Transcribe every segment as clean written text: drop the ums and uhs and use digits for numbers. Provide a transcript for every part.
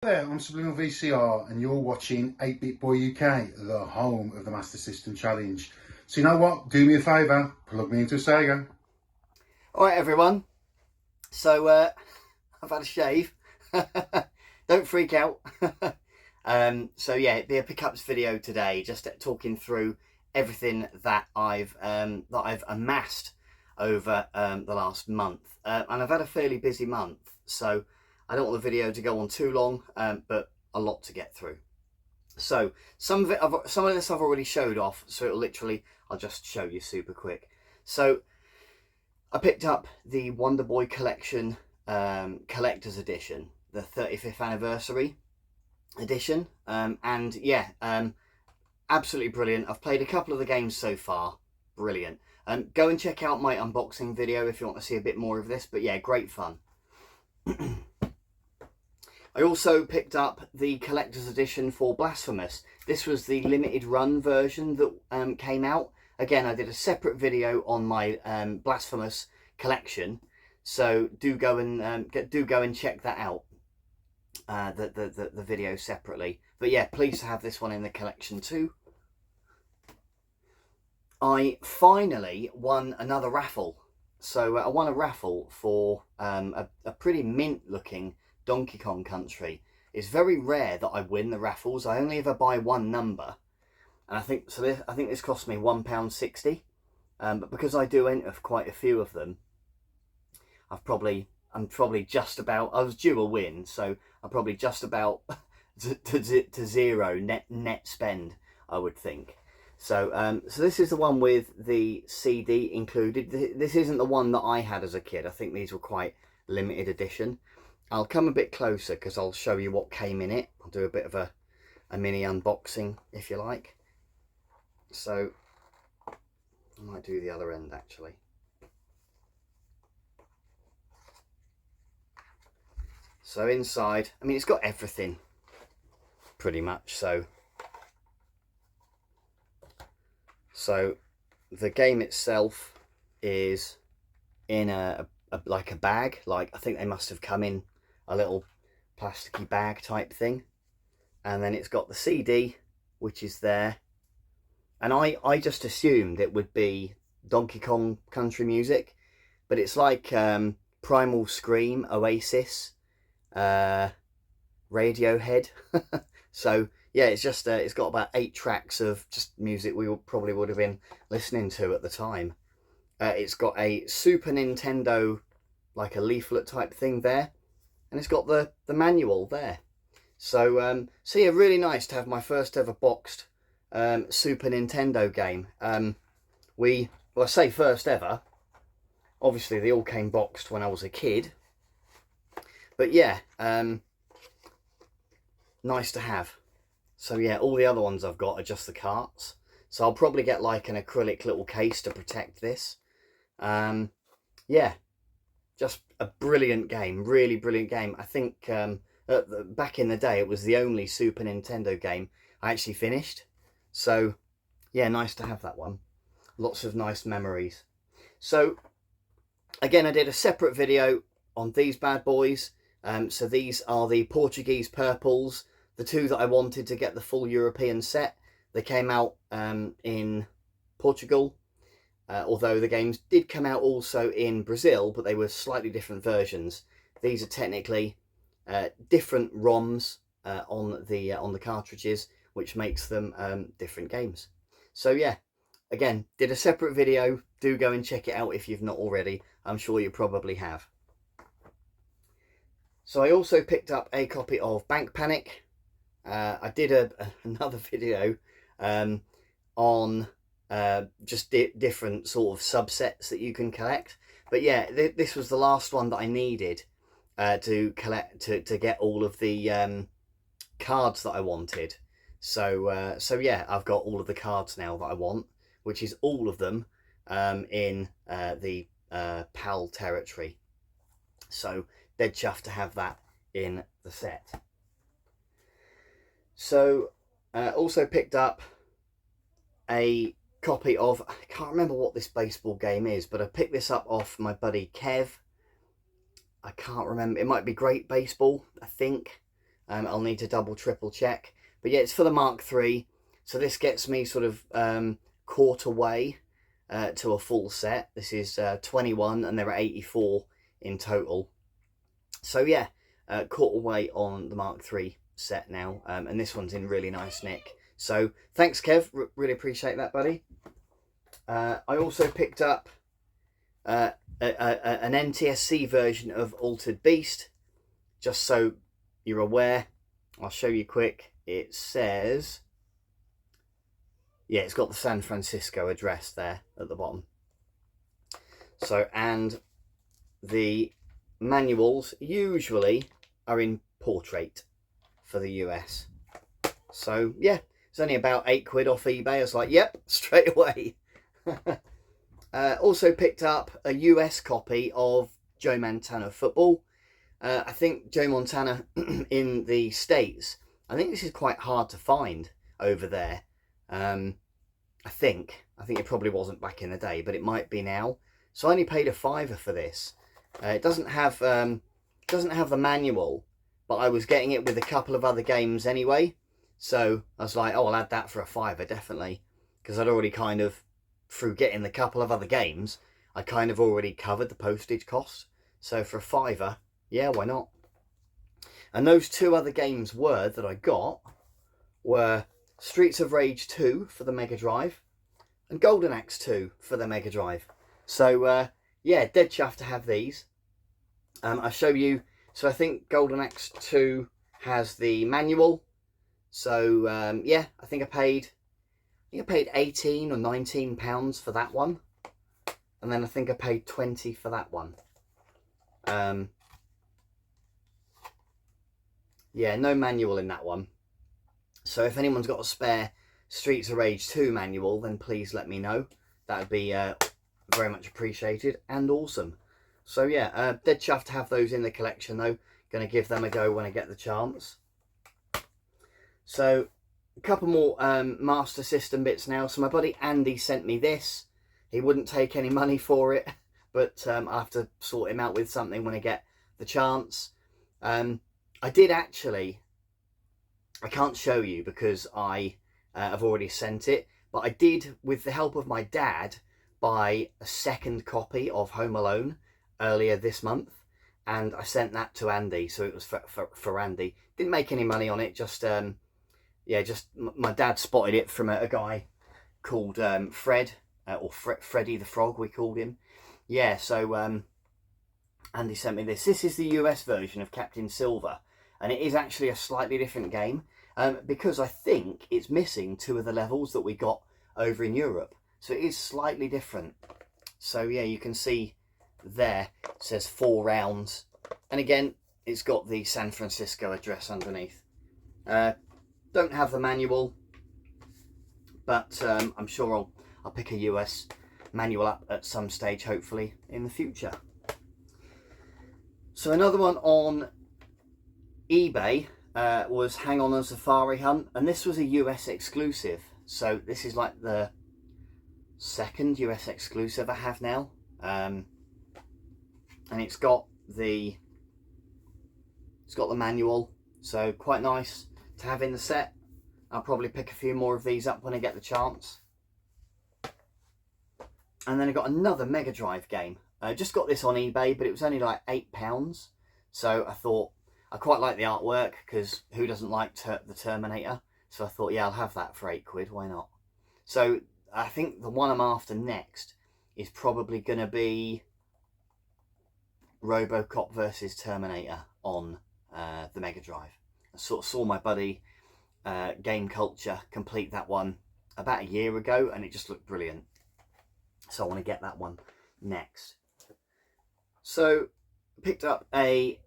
There, I'm Subliminal VCR and you're watching 8-Bit Boy UK, the home of the Master System Challenge. So you know what, do me a favour, plug me into a Sega. Alright everyone, so I've had a shave. Don't freak out. So yeah, it'd be a pickups video today, just talking through everything that I've amassed over the last month. And I've had a fairly busy month, so I don't want the video to go on too long, but a lot to get through. So some of this I've already showed off, so I'll just show you super quick. So I picked up the Wonder Boy Collection Collector's Edition, the 35th Anniversary Edition, and yeah, absolutely brilliant. I've played a couple of the games so far, brilliant. Go and check out my unboxing video if you want to see a bit more of this, but yeah, great fun. I also picked up the Collector's Edition for Blasphemous. This was the limited run version that came out. Again, I did a separate video on my Blasphemous collection, so do go and check that out. The video separately. But yeah, pleased to have this one in the collection too. I finally won another raffle. So I won a raffle for a pretty mint looking Donkey Kong Country. It's very rare that I win the raffles. I only ever buy one number, and I think this cost me £1.60. But because I do enter quite a few of them, I'm probably just about. I was due a win, so I'm probably just about to zero net spend, I would think. So so this is the one with the CD included. This isn't the one that I had as a kid. I think these were quite limited edition. I'll come a bit closer because I'll show you what came in it. I'll do a bit of a mini unboxing if you like. So I might do the other end actually. So inside, I mean, it's got everything pretty much. So the game itself is in like a bag. Like, I think they must have come in a little plasticky bag type thing, and then it's got the CD, which is there, and I just assumed it would be Donkey Kong Country music, but it's like Primal Scream, Oasis, Radiohead. So yeah, it's just it's got about 8 tracks of just music we probably would have been listening to at the time. It's got a Super Nintendo, like a leaflet type thing there, and it's got the manual there. So so yeah, really nice to have my first ever boxed Super Nintendo game. Well, I say first ever, obviously they all came boxed when I was a kid, but yeah, nice to have. So yeah, all the other ones I've got are just the carts, so I'll probably get like an acrylic little case to protect this. Yeah, just a brilliant game, really brilliant game. I think back in the day it was the only Super Nintendo game I actually finished, so yeah, nice to have that one. Lots of nice memories. So again, I did a separate video on these bad boys. So these are the Portuguese purples, the two that I wanted to get the full European set. They came out in Portugal, although the games did come out also in Brazil, but they were slightly different versions. These are technically different ROMs on the cartridges, which makes them different games. So yeah, again, did a separate video. Do go and check it out if you've not already. I'm sure you probably have. So I also picked up a copy of Bank Panic. I did another video on just different sort of subsets that you can collect. But yeah, this was the last one that I needed to collect, to get all of the cards that I wanted. So so yeah, I've got all of the cards now that I want, which is all of them in the PAL territory. So dead chuffed to have that in the set. So also picked up a copy of, I can't remember what this baseball game is, but I picked this up off my buddy Kev. I can't remember, it might be Great Baseball, I think. I'll need to double, triple check. But yeah, it's for the Mark III. So this gets me sort of quarter way to a full set. This is 21 and there are 84 in total. So yeah, quarter way on the Mark III set now. And this one's in really nice nick. So thanks, Kev. Really appreciate that, buddy. I also picked up an NTSC version of Altered Beast. Just so you're aware, I'll show you quick. It says, yeah, it's got the San Francisco address there at the bottom. So, and the manuals usually are in portrait for the US. So yeah, it's only about £8 off eBay. I was like, yep, straight away. Also picked up a US copy of Joe Montana football. I think Joe Montana in the States, I think this is quite hard to find over there. I think it probably wasn't back in the day, but it might be now. So I only paid £5 for this. It doesn't have the manual, but I was getting it with a couple of other games anyway. So I was like, oh, I'll add that for £5 definitely, because I'd already kind of, through getting the couple of other games, I kind of already covered the postage cost. So for £5, yeah, why not? And those two other games that I got were Streets of Rage 2 for the Mega Drive and Golden Axe 2 for the Mega Drive. So yeah, dead chuffed to have these. I'll show you. So I think Golden Axe 2 has the manual. So yeah, I think I paid 18 or 19 pounds for that one, and then I think I paid 20 for that one. Yeah, no manual in that one. So if anyone's got a spare Streets of Rage 2 manual, then please let me know. That would be very much appreciated and awesome. So yeah, dead chuffed to have those in the collection though. Going to give them a go when I get the chance. So a couple more Master System bits now. So my buddy Andy sent me this. He wouldn't take any money for it, but I'll have to sort him out with something when I get the chance. I did actually, I can't show you because I have already sent it, but I did, with the help of my dad, buy a second copy of Home Alone earlier this month, and I sent that to Andy, so it was for Andy. Didn't make any money on it, just yeah, just my dad spotted it from a guy called Fred, or Freddy the Frog we called him. Yeah, so Andy sent me this. This is the US version of Captain Silver, and it is actually a slightly different game, because I think it's missing 2 of the levels that we got over in Europe. So it is slightly different. So yeah, you can see there, it says 4 rounds. And again, it's got the San Francisco address underneath. Don't have the manual, but I'm sure I'll pick a US manual up at some stage, hopefully, in the future. So another one on eBay was Hang On a Safari Hunt, and this was a US exclusive. So this is like the second US exclusive I have now, and it's got the manual, so quite nice to have in the set. I'll probably pick a few more of these up when I get the chance. And then I got another Mega Drive game. I just got this on eBay, but it was only like £8. So I thought, I quite like the artwork, because who doesn't like the Terminator? So I thought, yeah, I'll have that for £8, why not? So I think the one I'm after next is probably going to be RoboCop versus Terminator on the Mega Drive. I sort of saw my buddy Game Culture complete that one about a year ago, and it just looked brilliant. So I want to get that one next. So picked up a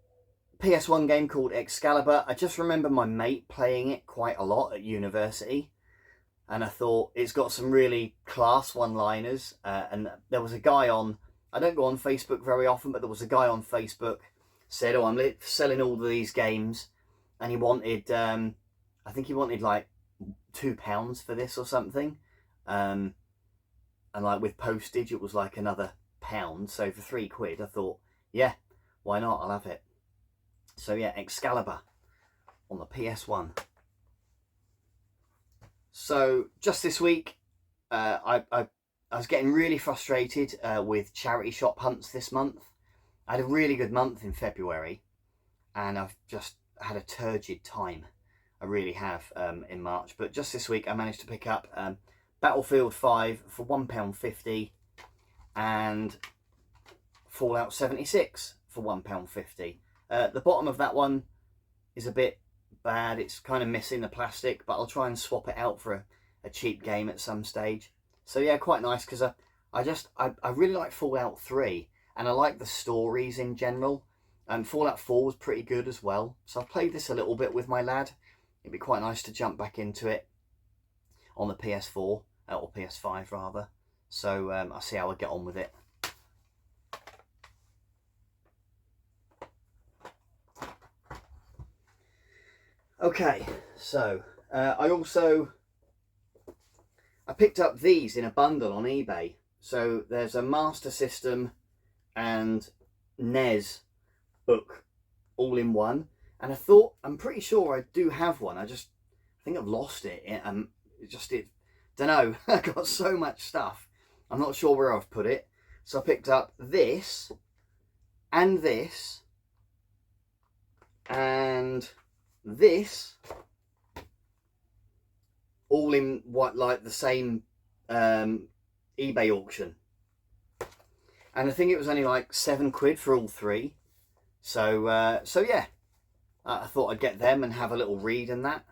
PS1 game called Excalibur. I just remember my mate playing it quite a lot at university, and I thought it's got some really class one-liners. And there was a guy on, I don't go on Facebook very often, but there was a guy on Facebook said, oh, I'm selling all of these games, and he wanted, I think he wanted like £2 for this or something, and like with postage it was like another £1. So for £3 I thought, yeah, why not, I'll have it. So yeah, Excalibur on the PS1. So just this week, I was getting really frustrated with charity shop hunts this month. I had a really good month in February, and I've just had a turgid time. I really have in March. But just this week, I managed to pick up Battlefield 5 for £1.50 and Fallout 76 for £1.50. The bottom of that one is a bit bad. It's kind of missing the plastic, but I'll try and swap it out for a cheap game at some stage. So yeah, quite nice, because I really like Fallout 3, and I like the stories in general. And Fallout 4 was pretty good as well. So I've played this a little bit with my lad. It'd be quite nice to jump back into it on the PS4, or PS5 rather. So I'll see how I get on with it. Okay, so I picked up these in a bundle on eBay. So there's a Master System and NES book all in one, and I thought, I'm pretty sure I do have one. I think I've lost it. Don't know. I got so much stuff. I'm not sure where I've put it. So I picked up this and this and this, all in like the same eBay auction, and I think it was only like £7 for all three. So yeah, I thought I'd get them and have a little read and that.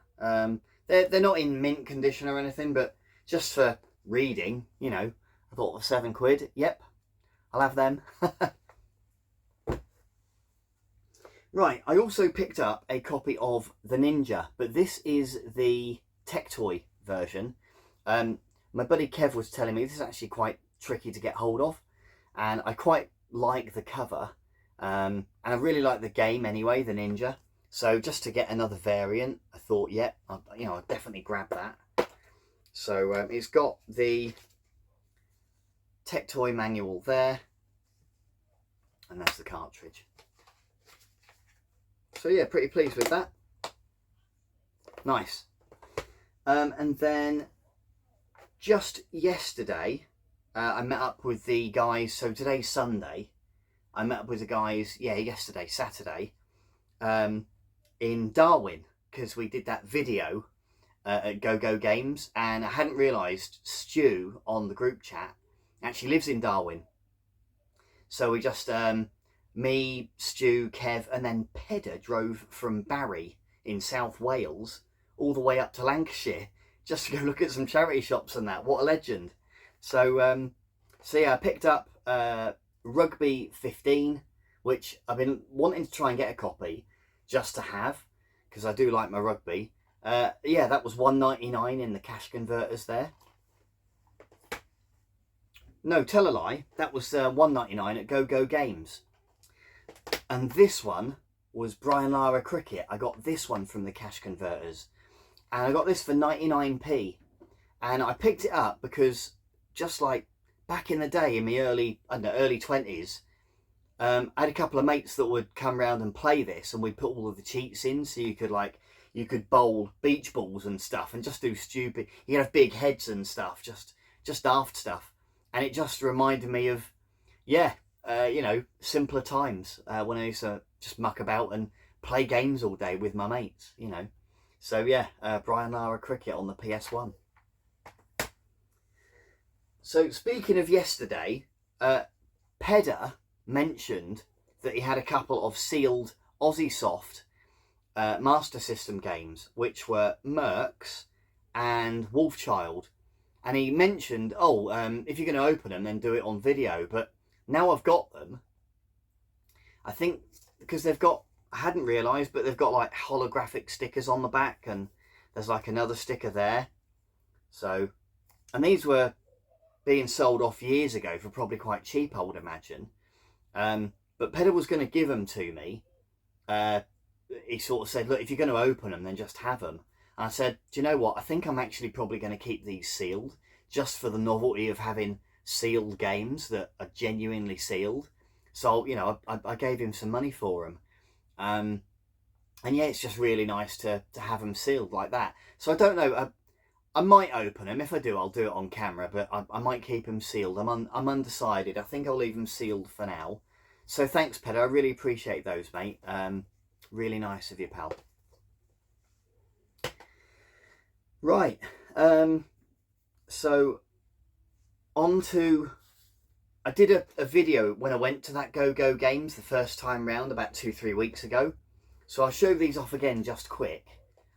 They're not in mint condition or anything, but just for reading, you know, I thought for £7, yep, I'll have them. Right, I also picked up a copy of The Ninja, but this is the Tech Toy version. My buddy Kev was telling me this is actually quite tricky to get hold of, and I quite like the cover, and I really like the game anyway, The Ninja. So just to get another variant, I thought, yeah, I'll definitely grab that. So it's got the Tech Toy manual there, and that's the cartridge. So yeah, pretty pleased with that. Nice. And then just yesterday, I met up with the guys. So today's Sunday. I met up with the guys, yeah, yesterday, Saturday, in Darwin, because we did that video at Go Games, and I hadn't realised Stu on the group chat actually lives in Darwin. So we just... me, Stu, Kev, and then Pedder drove from Barry in South Wales all the way up to Lancashire just to go look at some charity shops and that. What a legend. So yeah, I picked up Rugby 15, which I've been wanting to try and get a copy just to have, because I do like my rugby. Yeah, that was £1.99 in the cash converters there. No, tell a lie, that was £1.99 at Go Games. And this one was Brian Lara Cricket. I got this one from the cash converters, and I got this for 99p. And I picked it up because, just like back in the day, in my early 20s, I had a couple of mates that would come round and play this, and we'd put all of the cheats in, so you could bowl beach balls and stuff, and just do stupid. You could have big heads and stuff, just daft stuff, and it just reminded me of, yeah. You know, simpler times when I used to just muck about and play games all day with my mates, you know. So yeah, Brian Lara Cricket on the PS1. So speaking of yesterday, Pedder mentioned that he had a couple of sealed Aussie Soft Master System games, which were Mercs and Wolfchild. And he mentioned, if you're going to open them, then do it on video. But now I've got them, I think, because I hadn't realised, but they've got like holographic stickers on the back, and there's like another sticker there. So, and these were being sold off years ago for probably quite cheap, I would imagine. But Pedder was going to give them to me. He sort of said, look, if you're going to open them, then just have them. And I said, do you know what? I think I'm actually probably going to keep these sealed, just for the novelty of having sealed games that are genuinely sealed. So, you know, I gave him some money for them. And yeah, it's just really nice to have them sealed like that. So I don't know, I might open them. If I do, I'll do it on camera, but I might keep them sealed. I'm undecided. I think I'll leave them sealed for now. So thanks, Pedro. I really appreciate those, mate. Really nice of you, pal. Right. So on to... I did a video when I went to that Go Games the first time round about 2-3 weeks ago. So I'll show these off again just quick.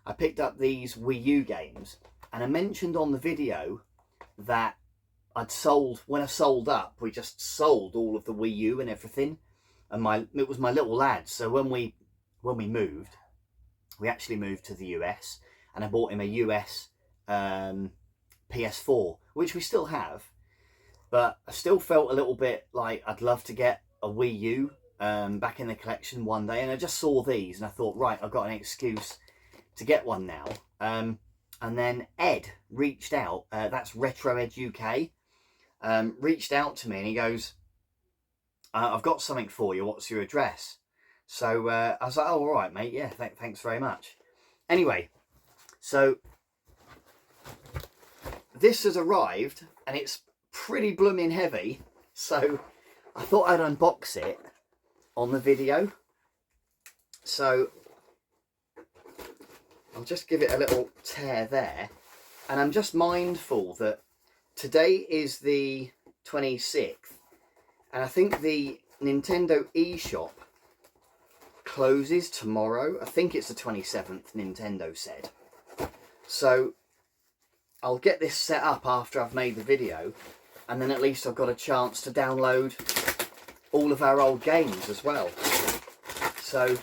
I picked up these Wii U games, and I mentioned on the video that I'd sold, when I sold up, we just sold all of the Wii U and everything. And it was my little lad. So when we moved, we actually moved to the US, and I bought him a US PS4, which we still have. But I still felt a little bit like I'd love to get a Wii U back in the collection one day. And I just saw these and I thought, right, I've got an excuse to get one now. And then Ed reached out, that's Retro Ed UK, reached out to me and he goes, I've got something for you, what's your address? So I was like, oh, all right, mate, yeah, thanks very much. Anyway, so this has arrived and it's pretty blooming heavy, so I thought I'd unbox it on the video. So I'll just give it a little tear there, and I'm just mindful that today is the 26th, and I think the Nintendo eShop closes tomorrow. I think it's the 27th, Nintendo said. So I'll get this set up after I've made the video, and then at least I've got a chance to download all of our old games as well. So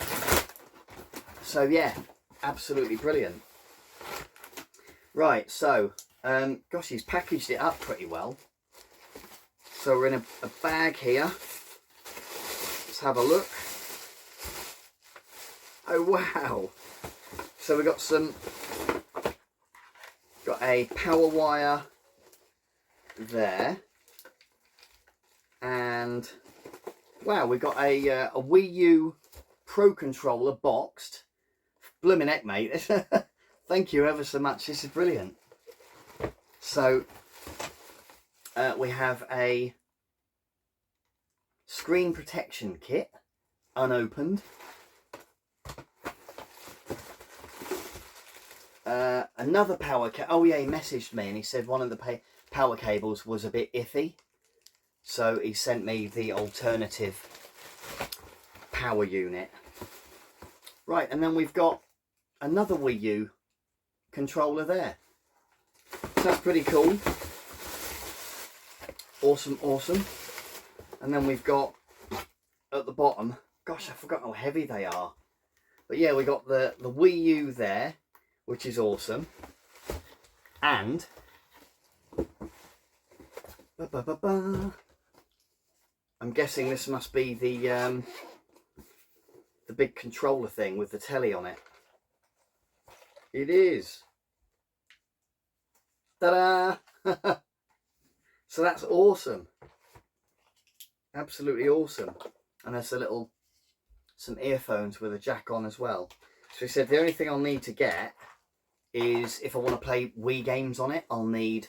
yeah, absolutely brilliant. Right, so gosh, he's packaged it up pretty well. So we're in a bag here. Let's have a look. Oh wow! So we got a power wire there, and wow, we got a Wii U Pro Controller boxed. Blooming heck, mate. Thank you ever so much, this is brilliant. So we have a screen protection kit, unopened. Another power cable. Oh yeah, he messaged me and he said one of the power cables was a bit iffy, so he sent me the alternative power unit. Right, and then we've got another Wii U controller there. So that's pretty cool. Awesome, awesome. And then we've got at the bottom, gosh, I forgot how heavy they are. But yeah, we got the Wii U there, which is awesome. And I'm guessing this must be the big controller thing with the telly on it. It is. Ta-da! So that's awesome. Absolutely awesome. And there's some earphones with a jack on as well. So he said the only thing I'll need to get is if I want to play Wii games on it, I'll need,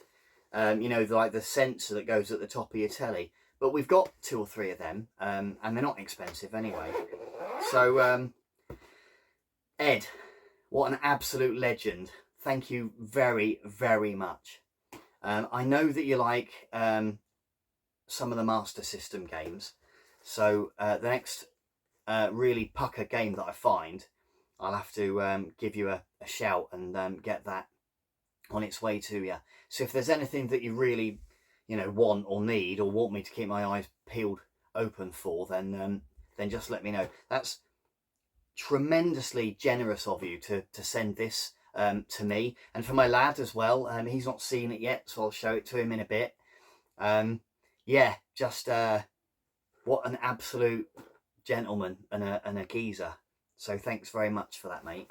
you know, like the sensor that goes at the top of your telly. But we've got 2 or 3 of them, and they're not expensive anyway. So, Ed, what an absolute legend. Thank you very, very much. I know that you like some of the Master System games. So the next really pucker game that I find, I'll have to give you a shout and get that on its way to you. So if there's anything that you really, you know, want or need or want me to keep my eyes peeled open for, then just let me know. That's tremendously generous of you to send this to me, and for my lad as well. He's not seen it yet, so I'll show it to him in a bit. Yeah, just what an absolute gentleman and a geezer. So thanks very much for that, mate.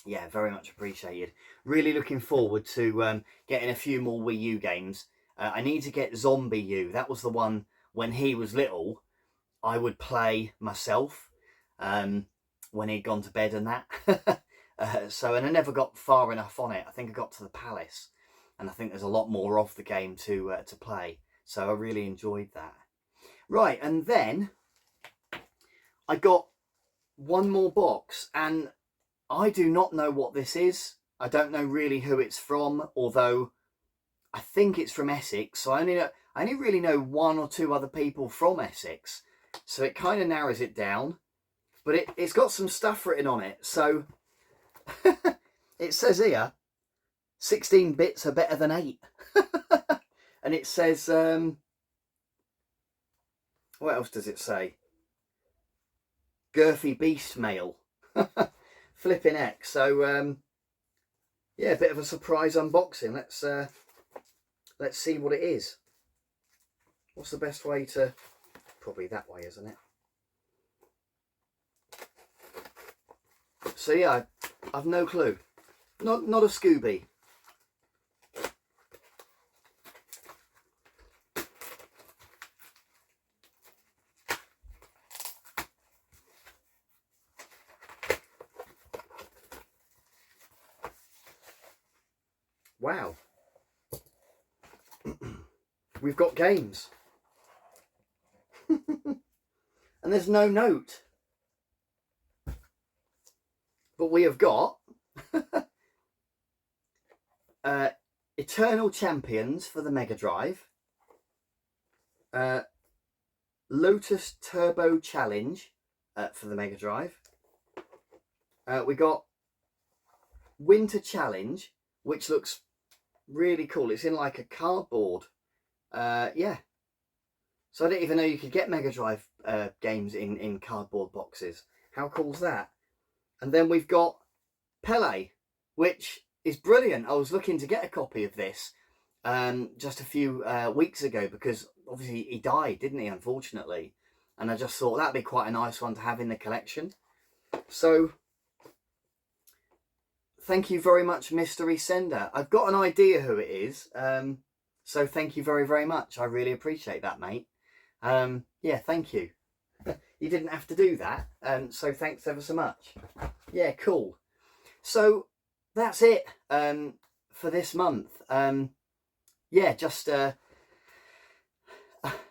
Yeah, very much appreciated. Really looking forward to getting a few more Wii U games. I need to get Zombie U. That was the one when he was little I would play myself. when he'd gone to bed and that. And I never got far enough on it. I think I got to the palace, and I think there's a lot more of the game to play. So I really enjoyed that. Right, and then I got one more box, and I do not know what this is. I don't know really who it's from, although I think it's from Essex. So I only really know one or two other people from Essex. So it kind of narrows it down. But it's got some stuff written on it. So it says here, 16 bits are better than 8. And it says, what else does it say? Girthy beast male. Flipping heck. So yeah, a bit of a surprise unboxing. Let's see what it is. What's the best way to... Probably that way, isn't it? So yeah, I've no clue. Not a Scooby. Wow. We've got games. And there's no note. But we have got Eternal Champions for the Mega Drive. Lotus Turbo Challenge for the Mega Drive. We got Winter Challenge, which looks really cool. It's in like a cardboard. Yeah. So I didn't even know you could get Mega Drive games in cardboard boxes. How cool's that? And then we've got Pele, which is brilliant. I was looking to get a copy of this just a few weeks ago, because obviously he died, didn't he, unfortunately? And I just thought that'd be quite a nice one to have in the collection. So thank you very much, Mystery Sender. I've got an idea who it is. So thank you very, very much. I really appreciate that, mate. Yeah, thank you. You didn't have to do that. So thanks ever so much. Yeah, cool. So that's it for this month. Yeah, just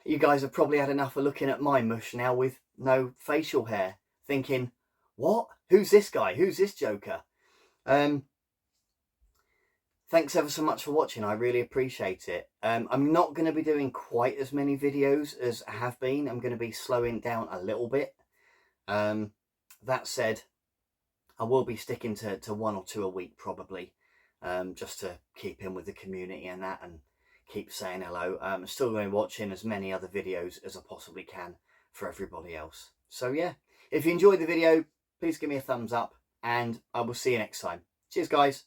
you guys have probably had enough of looking at my mush now with no facial hair, thinking, what? Who's this guy? Who's this joker? Thanks ever so much for watching. I really appreciate it. I'm not going to be doing quite as many videos as I have been. I'm going to be slowing down a little bit. That said, I will be sticking to 1 or 2 a week probably, just to keep in with the community and that, and keep saying hello. I'm still going to be watching as many other videos as I possibly can for everybody else. So yeah, if you enjoyed the video, please give me a thumbs up, and I will see you next time. Cheers, guys.